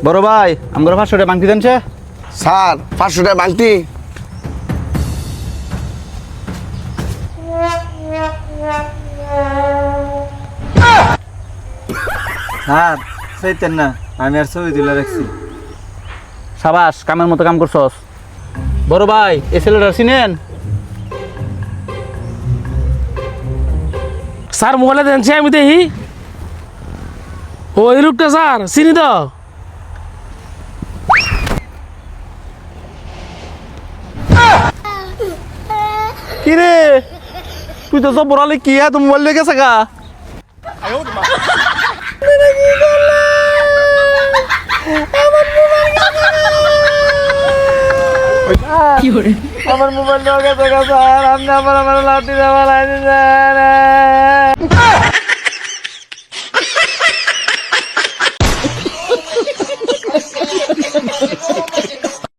বড় ভাই আমার 500 টাকা বাংতি দেনছে। স্যার 500 টাকা বাংতি। স্যার চাইতেন না, আমি আর ছবি তুলে রাখছি। সাবাস, কামের মতো কাম করছস। বড় ভাই এই ছেলেটা চিনেন? স্যার মোবাইলে দেনছে আমি দেখি। ও এই লোকটা স্যার চিনি তো। কি রে তুই তো সব বড়ালে কি তুমি মোবাইল লেগে গেছে গা। আমার মোবাইল নিয়ে গেছে স্যার, আপনি আমার লাঠি দেওয়া